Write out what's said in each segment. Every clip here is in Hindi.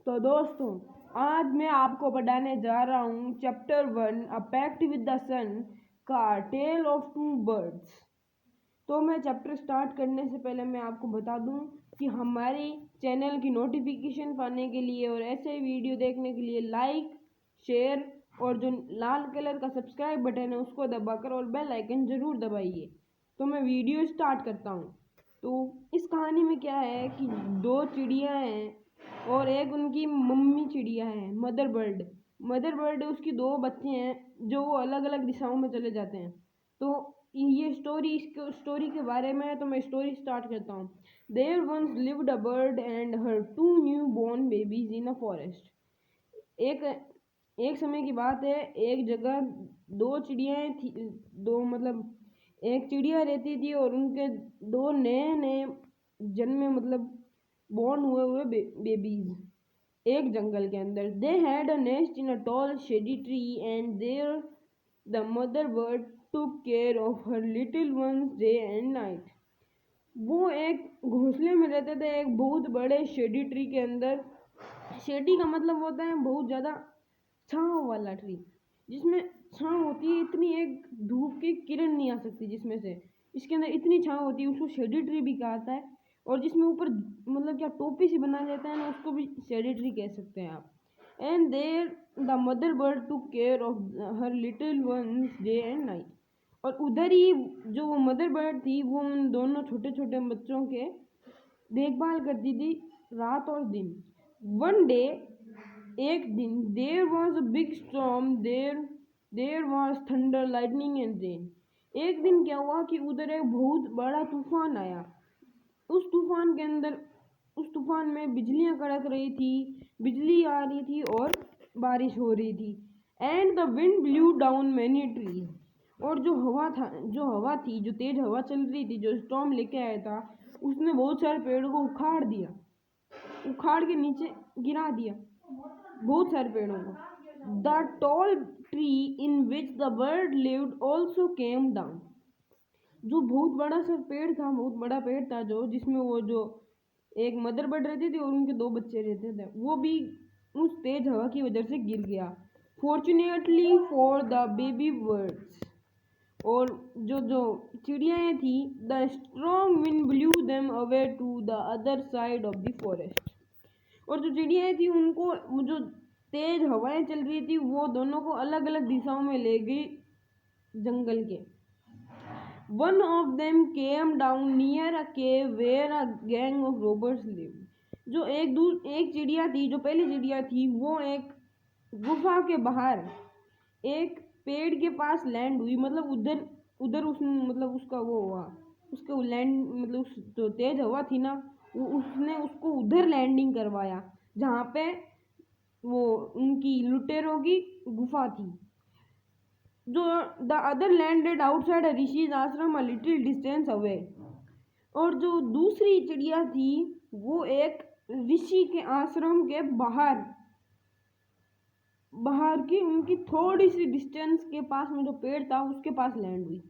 तो दोस्तों, आज मैं आपको पढ़ाने जा रहा हूँ chapter 1 a pact with the sun का टेल ऑफ टू बर्ड्स। तो मैं चैप्टर स्टार्ट करने से पहले मैं आपको बता दूं कि हमारी चैनल की नोटिफिकेशन पाने के लिए और ऐसे वीडियो देखने के लिए लाइक, शेयर और जो लाल कलर का सब्सक्राइब बटन है उसको दबाकर और बेल आइकन ज़रूर दबाइए। तो मैं वीडियो स्टार्ट करता हूँ। तो इस कहानी में क्या है कि दो चिड़िया हैं और एक उनकी मम्मी चिड़िया है, मदर बर्ड उसकी दो बच्चे हैं जो वो अलग अलग दिशाओं में चले जाते हैं। तो ये स्टोरी के बारे में है, तो मैं स्टोरी स्टार्ट करता हूँ। There once lived a bird and her two new born babies in a forest. एक एक समय की बात है, एक जगह दो चिड़ियाँ थी, एक चिड़िया रहती थी और उनके दो नए नए जन्मे बॉर्न हुए बेबीज एक जंगल के अंदर। They had a nest in a tall shady tree and there the mother bird took care of her little ones day and night. वो एक घोंसले में रहते थे एक बहुत बड़े शेडी ट्री के अंदर। शेडी का मतलब होता है बहुत ज़्यादा छाँव वाला ट्री, जिसमें छाँव होती है, इतनी एक धूप की किरण नहीं आ सकती जिसमें से, इसके अंदर इतनी छाँव होती है, उसको शेडी ट्री भी कहता है। और जिसमें ऊपर क्या टोपी सी बना जाता है ना, उसको भी शेडी ट्री कह सकते हैं आप। And there the mother bird took care of her little ones day and night. और उधर ही जो वो मदर बर्ड थी वो उन दोनों छोटे छोटे बच्चों के देखभाल करती थी रात और दिन। वन डे, एक दिन, there was a big storm, there was thunder lightning and rain. एक दिन क्या हुआ कि उधर एक बहुत बड़ा तूफान आया। उस तूफान में बिजलियां कड़क रही थी, बिजली आ रही थी और बारिश हो रही थी। And the wind blue down many trees. और जो तेज हवा चल रही थी, जो स्टॉर्म लेके आया था, उसने बहुत सारे पेड़ों को उखाड़ के नीचे गिरा दिया, बहुत सारे पेड़ों को। The tall tree in which the bird lived also came down. जो बहुत बड़ा पेड़ था जो जिसमें वो जो एक मदर बर्ड रहती थी और उनके दो बच्चे रहते थे, वो भी उस तेज हवा की वजह से गिर गया। Fortunately for the baby birds. और जो चिड़ियाएँ थी, the strong wind blew them away to the other side of the forest. और जो चिड़ियाएँ थी उनको जो तेज हवाएं चल रही थी वो दोनों को अलग अलग दिशाओं में ले गई जंगल के। One of them came down near a cave where a gang of robbers lived. जो एक चिड़िया थी, जो पहली चिड़िया थी, वो एक गुफा के बाहर एक पेड़ के पास लैंड हुई। उधर उसका वो हुआ, उसको लैंड उस जो तेज हवा थी ना, उसने उसको उधर लैंडिंग करवाया जहाँ पे वो उनकी लुटेरों की गुफा थी। जो the other landed outside rishis आश्रम अ लिटिल डिस्टेंस अवे। और जो दूसरी चिड़िया थी वो एक ऋषि के आश्रम के बाहर की उनकी थोड़ी सी डिस्टेंस के पास में जो पेड़ था उसके पास लैंड हुई।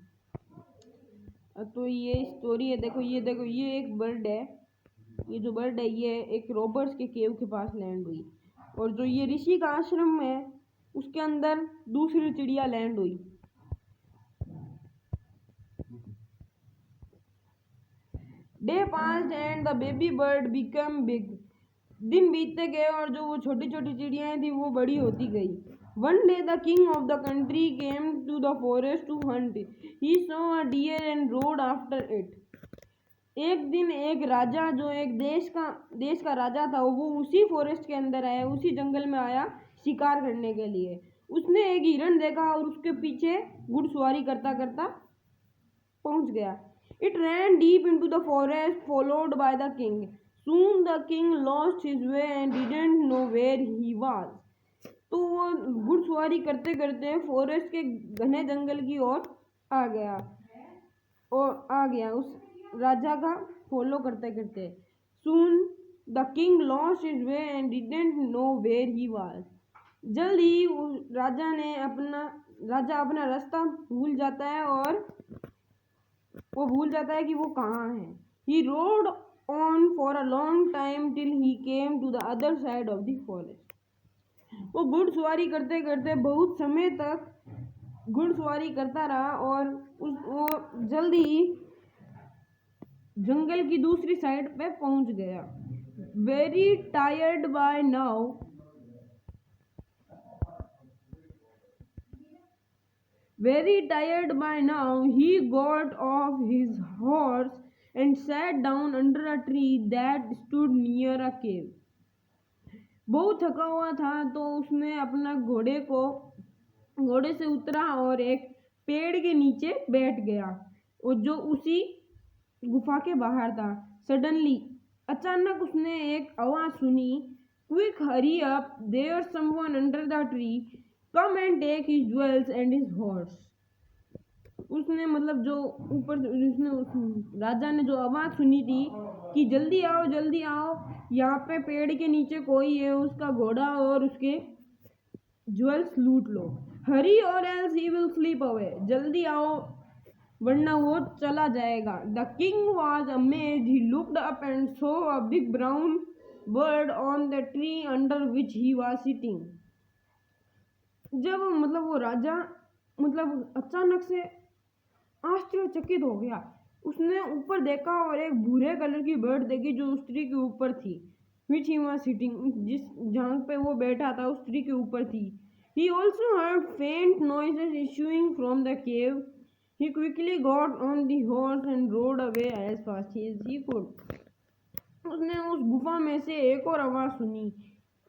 तो ये स्टोरी है, देखो ये एक बर्ड है, ये जो बर्ड है ये एक रॉबर्स के केव के पास लैंड हुई। और जो ये ऋषि का आश्रम है उसके अंदर दूसरी चिड़िया लैंड हुई। Day passed and the baby bird become big. दिन बीतते गए और जो वो छोटी छोटी चिड़ियाएं थी वो बड़ी होती गई। One day the king of the country came to the forest to hunt. He saw a deer and rode after it. एक दिन एक राजा, जो एक देश का राजा था, वो उसी फॉरेस्ट के अंदर आया, उसी जंगल में आया शिकार करने के लिए। उसने एक हिरण देखा और उसके पीछे घुड़सवारी करता करता पहुंच गया। It ran deep into the forest, followed by the king. Soon the king lost his way and didn't know where he was. तो वो घुड़सवारी करते करते फॉरेस्ट के घने जंगल की ओर आ गया उस राजा का फॉलो करते करते। Soon the king lost his way and didn't know where he was. जल्द ही राजा अपना रास्ता भूल जाता है और वो भूल जाता है कि वो कहाँ है। He rode on for a long time till he came to the other side of the forest. वो घुड़सवारी करते करते बहुत समय तक घुड़सवारी करता रहा और वो जल्दी ही जंगल की दूसरी साइड पे पहुंच गया। Very tired by now he got off his horse and sat down under a tree that stood near a cave. बहुत थका हुआ था तो उसने अपना घोड़े से उतरा और एक पेड़ के नीचे बैठ गया और जो उसी गुफा के बाहर था। सडनली अचानक उसने एक आवाज सुनी, quick hurry up, there someone under the tree, come and take his jewels and his horse. उसने मतलब जो ऊपर उसने उस राजा ने जो आवाज सुनी थी कि जल्दी आओ, यहाँ पे पेड़ के नीचे कोई है, उसका घोड़ा और उसके ज्वेल्स लूट लो। हरी और else he will sleep away, जल्दी आओ वरना वो चला जाएगा। The king was amazed, he looked up and saw a big brown bird on the tree under which he was sitting. जब मतलब वो राजा मतलब अचानक से आश्चर्यचकित हो गया। उसने ऊपर देखा और एक भूरे कलर की बर्ड देखी जो उस ट्री के ऊपर थी, विच ही वॉज सिटिंग, जिस जहाँ पे वो बैठा था उस ट्री के ऊपर थी। ही ऑल्सो हर्ड फेंट noises issuing from the cave. He quickly got on the horse and rode away as fast as he could. उसने उस गुफा में से एक और आवाज़ सुनी।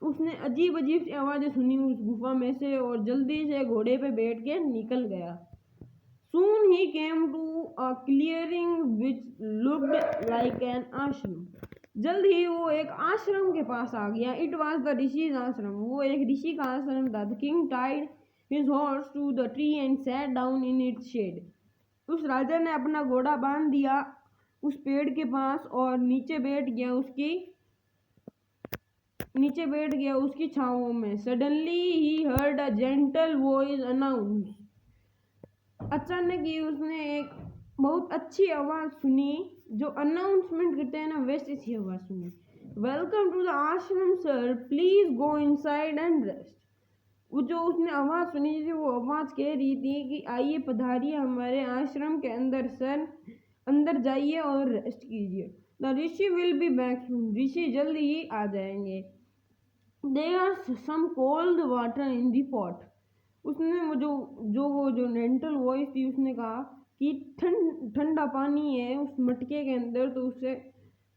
उसने अजीब अजीब सी आवाज़ें सुनी उस गुफा में से और जल्दी से घोड़े पे बैठ के निकल गया। Soon he came to a clearing which looked like an ashram. जल्द ही वो एक आश्रम के पास आ गया। It was the ऋषि's आश्रम, वो एक ऋषि का आश्रम था। The king tied his horse to the tree and sat down in its shade. उस राजा ने अपना घोड़ा बांध दिया उस पेड़ के पास और नीचे बैठ गया उसकी छांवों में। Suddenly he heard a gentle voice announce, अचानक ही उसने एक बहुत अच्छी आवाज सुनी, जो अनाउंसमेंट करते हैं ना वैसी सी आवाज सुनी। वेलकम टू द आश्रम sir, please go inside and rest. वो जो उसने आवाज़ सुनी थी वो आवाज़ कह रही थी कि आइए पधारिए हमारे आश्रम के अंदर सर, अंदर जाइए और रेस्ट कीजिए। The rishi will be back soon, ऋषि जल्दी ही आ जाएंगे। There some cold water in the pot. उसने वो जो मेंटल वॉइस थी उसने कहा कि ठंडा पानी है उस मटके के अंदर, तो उसे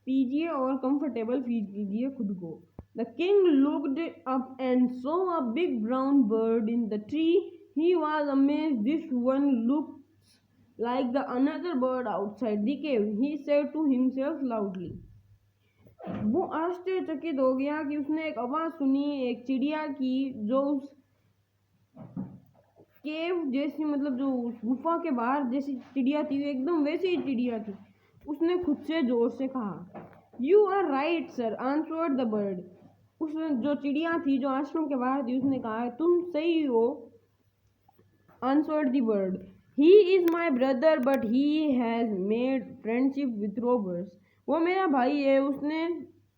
पीजिए और कंफर्टेबल फील कीजिए खुद को। The king looked up and saw a big brown bird in the tree. He was amazed. This one looks like the another bird outside the cave, he said to himself loudly. वो आश्चर्यचकित हो गया कि उसने एक आवाज़ सुनी एक चिड़िया की जो उस केव जैसी मतलब जो गुफा के बाहर जैसी चिड़िया थी, एकदम वैसी ही चिड़िया थी। उसने खुद से जोर से कहा, you are right sir, answered the bird. उस जो चिड़िया थी जो आश्रम के बाहर थी उसने कहा, तुम सही हो, answered the bird. He is my brother but he has made friendship with robbers. वो मेरा भाई है, उसने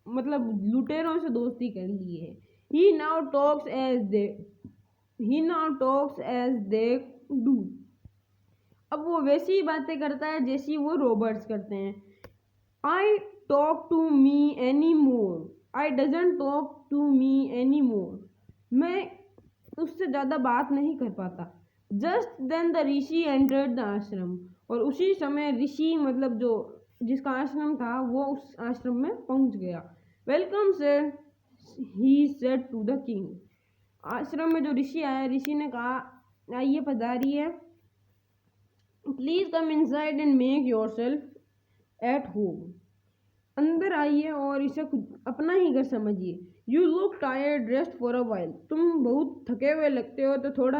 मतलब लुटेरों से दोस्ती कर ली है। He now talks as they do. अब वो वैसी ही बातें करता है जैसी वो रॉबर्ट्स करते हैं। I talk to me any more, I doesn't talk to me any more. मैं उससे ज़्यादा बात नहीं कर पाता। Just then the rishi entered the ashram. और उसी समय ऋषि मतलब जो जिसका आश्रम था वो उस आश्रम में पहुंच गया। Welcome sir, he said to the king. आश्रम में जो ऋषि आया, ऋषि ने कहा, आइए पधारिए, please come inside and make yourself at home. अंदर आइए और इसे खुद अपना ही घर समझिए। You look tired, rest for a while. तुम बहुत थके हुए लगते हो तो थोड़ा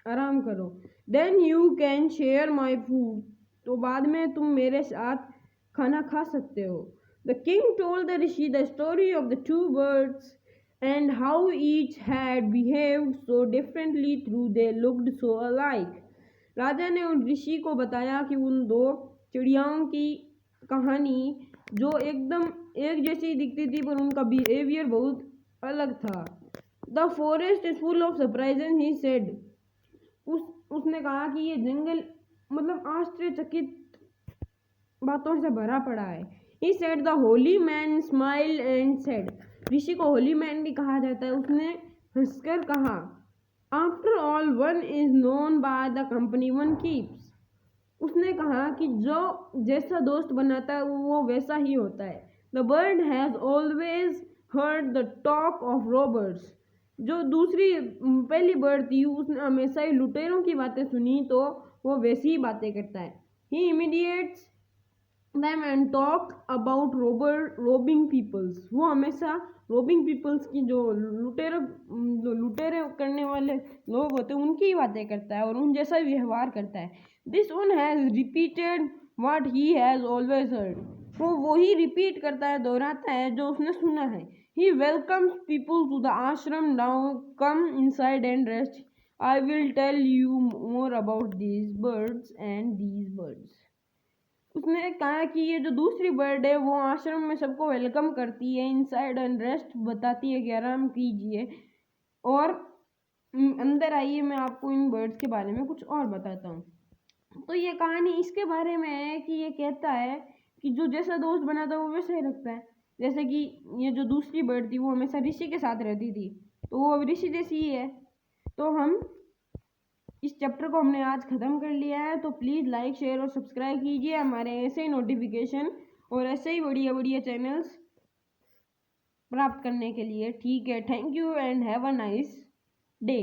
आराम करो। Then you can share my food. तो बाद में तुम मेरे साथ खाना खा सकते हो। The king told the rishi the story of the two birds and how each had behaved so differently through they looked so alike. राजा ने उन ऋषि को बताया कि उन दो चिड़ियाओं की कहानी जो एकदम एक जैसी दिखती थी पर उनका बिहेवियर बहुत अलग था। The forest is full of surprises he said. उसने कहा कि ये जंगल मतलब आश्चर्यचकित बातों से भरा पड़ा है। He said the holy man smile and said. ऋषि को होली मैन भी कहा जाता है। उसने हंसकर कहा, after all one is known by the company one keeps. उसने कहा कि जो जैसा दोस्त बनाता है वो वैसा ही होता है। The bird has always heard the talk of robbers. जो दूसरी पहली बर्ड थी उसने हमेशा ही लुटेरों की बातें सुनी तो वो वैसी ही बातें करता है। ही इमीडिएट्स them and talk about robbing peoples। वो हमेशा robbing peoples की जो लुटेरे करने वाले लोग होते हैं उनकी ही बातें करता है और उन जैसा व्यवहार करता है। This one has repeated what he has always heard. वो वही रिपीट करता है, दोहराता है जो उसने सुना है। He welcomes people to the ashram, now come inside and rest, I will tell you more about these birds and these birds. उसने कहा कि ये जो दूसरी बर्ड है वो आश्रम में सबको वेलकम करती है, इनसाइड एंड रेस्ट बताती है कि आराम कीजिए और अंदर आइए, मैं आपको इन बर्ड्स के बारे में कुछ और बताता हूँ। तो ये कहानी इसके बारे में है कि ये कहता है कि जो जैसा दोस्त बनाता है वो वैसा ही रखता है। जैसे कि ये जो दूसरी बर्ड थी वो हमेशा ऋषि के साथ रहती थी तो वो अब ऋषि जैसी ही है। तो हम इस चैप्टर को हमने आज ख़त्म कर लिया है। तो प्लीज़ लाइक शेयर और सब्सक्राइब कीजिए हमारे ऐसे ही नोटिफिकेशन और ऐसे ही बढ़िया बढ़िया चैनल्स प्राप्त करने के लिए। ठीक है, thank you and have a nice day.